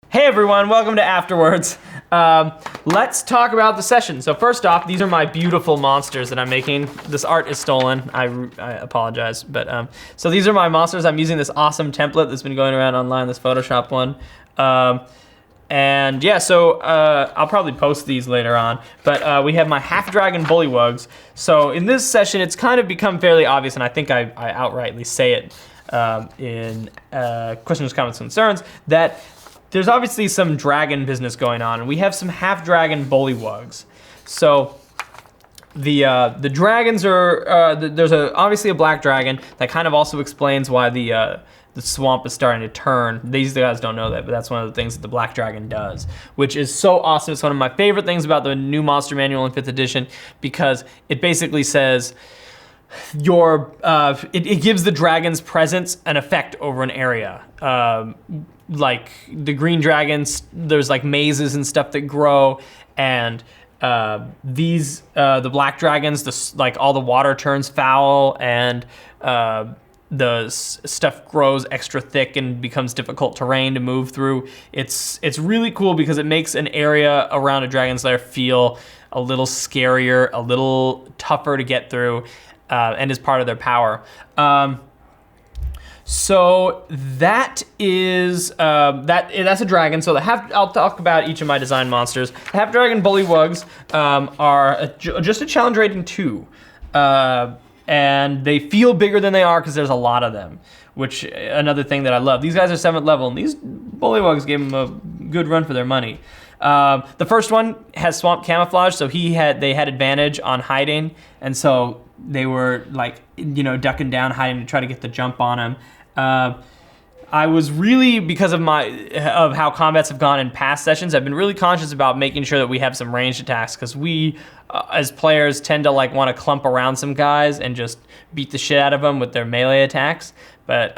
Hey everyone, welcome to Afterwards. Let's talk about the session. So first off, these are my beautiful monsters that I'm making. This art is stolen, I apologize. But so these are my monsters. I'm using this awesome template that's been going around online, this Photoshop one. And yeah, so I'll probably post these later on. But we have my half-dragon bullywugs. So in this session, it's kind of become fairly obvious, and I think I outrightly say it in questions, comments, concerns, that there's obviously some dragon business going on, and we have some half-dragon bullywugs. So the dragons are there's obviously a black dragon. That kind of also explains why the swamp is starting to turn. These guys don't know that, but that's one of the things that the black dragon does, which is so awesome. It's one of my favorite things about the new monster manual in 5th edition, because it basically says it gives the dragon's presence an effect over an area. Like the green dragons, there's like mazes and stuff that grow, and the black dragons, like all the water turns foul, and the stuff grows extra thick and becomes difficult terrain to move through. It's really cool because it makes an area around a dragon's lair feel a little scarier, a little tougher to get through, and is part of their power. So that is that's a dragon. So I'll talk about each of my design monsters. The half-dragon bullywugs are just a challenge rating 2, and they feel bigger than they are because there's a lot of them. Which another thing that I love. These guys are 7th level, and these bullywugs gave them a good run for their money. The first one has swamp camouflage, so they had advantage on hiding, and so they were like ducking down, hiding to try to get the jump on him. I was really, because of how combats have gone in past sessions, I've been really conscious about making sure that we have some ranged attacks, because we, as players, tend to like want to clump around some guys and just beat the shit out of them with their melee attacks. But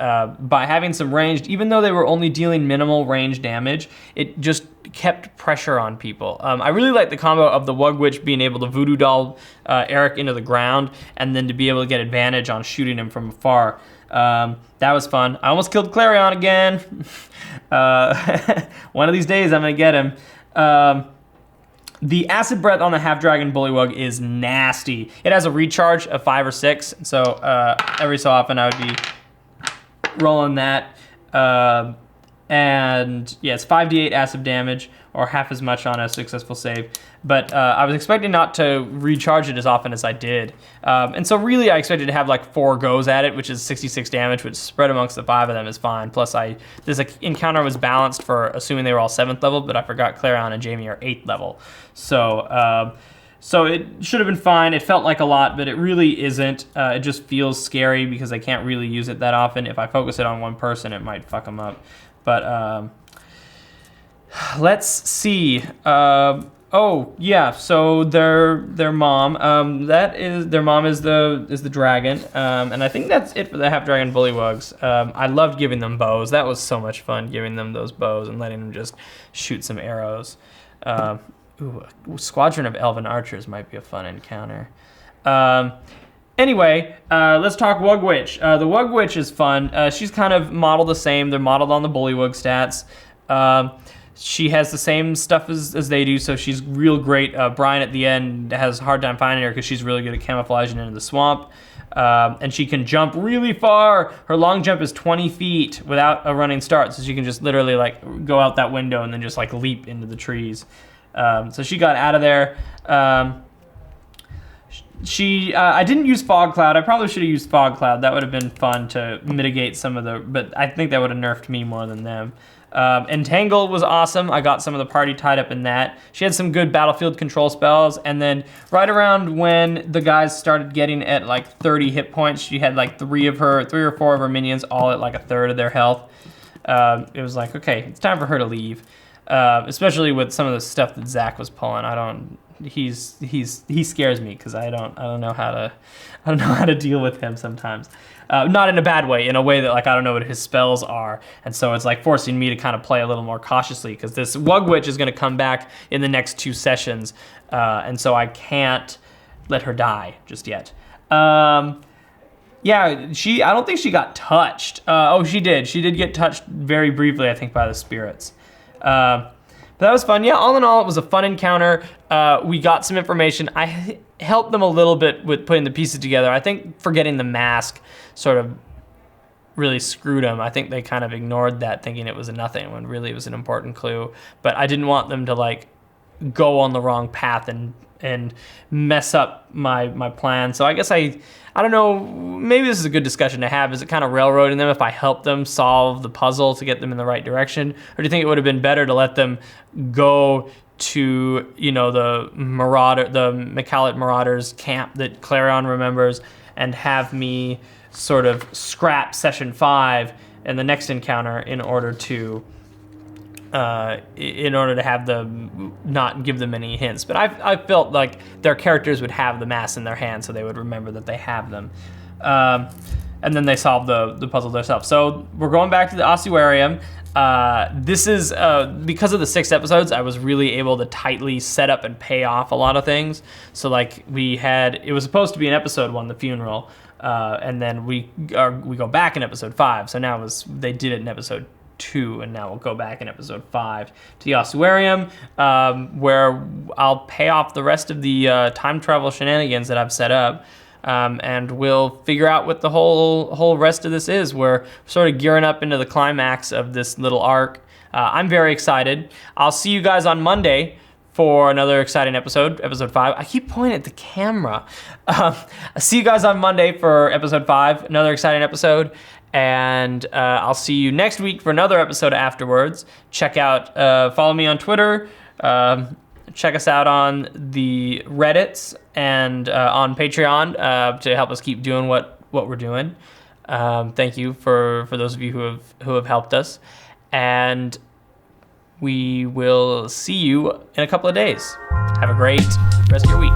by having some ranged, even though they were only dealing minimal range damage, it just kept pressure on people. I really like the combo of the Wug Witch being able to voodoo doll Eric into the ground, and then to be able to get advantage on shooting him from afar. That was fun. I almost killed Clarion again. One of these days I'm gonna get him. The acid breath on the half-dragon bullywug is nasty. It has a recharge of 5 or 6, so every so often I would be rolling that. And yeah, it's 5d8 acid damage, or half as much on a successful save. But I was expecting not to recharge it as often as I did. And so really I expected to have like 4 goes at it, which is 66 damage, which spread amongst the 5 of them is fine. Plus this encounter was balanced for assuming they were all 7th level, but I forgot Clarion and Jamie are 8th level. So it should have been fine. It felt like a lot, but it really isn't. It just feels scary because I can't really use it that often. If I focus it on one person, it might fuck them up. But let's see. Oh yeah, so their mom. Their mom is the dragon. And I think that's it for the half-dragon bullywugs. I loved giving them bows. That was so much fun, giving them those bows and letting them just shoot some arrows. Ooh, a squadron of elven archers might be a fun encounter. Anyway, let's talk Wug Witch. The Wug Witch is fun. She's kind of modeled the same. They're modeled on the bullywug stats. She has the same stuff as they do, so she's real great. Brian at the end has a hard time finding her because she's really good at camouflaging into the swamp. And she can jump really far. Her long jump is 20 feet without a running start, so she can just literally like go out that window and then just like leap into the trees. So she got out of there. I didn't use Fog Cloud. I probably should have used Fog Cloud. That would have been fun to mitigate some of but I think that would have nerfed me more than them. Entangle was awesome. I got some of the party tied up in that. She had some good battlefield control spells, and then right around when the guys started getting at like 30 hit points, she had like 3 or 4 of her minions all at like a third of their health. It was like, okay, it's time for her to leave. Especially with some of the stuff that Zach was pulling. He scares me because I don't know how to deal with him sometimes. Not in a bad way, in a way that like I don't know what his spells are, and so it's like forcing me to kind of play a little more cautiously because this Wug Witch is going to come back in the next 2 sessions, and so I can't let her die just yet. Yeah, I don't think she got touched. Oh, she did. She did get touched very briefly, I think, by the spirits. But that was fun. Yeah, all in all, it was a fun encounter. We got some information. I helped them a little bit with putting the pieces together. I think forgetting the mask sort of really screwed them. I think they kind of ignored that, thinking it was a nothing when really it was an important clue. But I didn't want them to like go on the wrong path and mess up my plan. So I guess I don't know, maybe this is a good discussion to have. Is it kind of railroading them if I help them solve the puzzle to get them in the right direction? Or do you think it would have been better to let them go to, you know, the McCallett Marauders camp that Clarion remembers and have me sort of scrap session 5 and the next encounter in order to have them not give them any hints? But I felt like their characters would have the masks in their hands, so they would remember that they have them. And then they solve the puzzle themselves. So we're going back to the ossuarium. This is, because of the 6 episodes, I was really able to tightly set up and pay off a lot of things. So like it was supposed to be in episode 1, the funeral, and then we go back in episode 5. So now they did it in episode 2, and now we'll go back in episode 5 to the ossuarium, where I'll pay off the rest of the time travel shenanigans that I've set up, and we'll figure out what the whole rest of this is. We're sort of gearing up into the climax of this little arc. I'm very excited. I'll see you guys on Monday for another exciting episode 5. I keep pointing at the camera. I'll see you guys on Monday for episode 5, another exciting episode. And I'll see you next week for another episode afterwards. Follow me on Twitter. Check us out on the Reddits and on Patreon to help us keep doing what we're doing. Thank you for those of you who have helped us. And we will see you in a couple of days. Have a great rest of your week.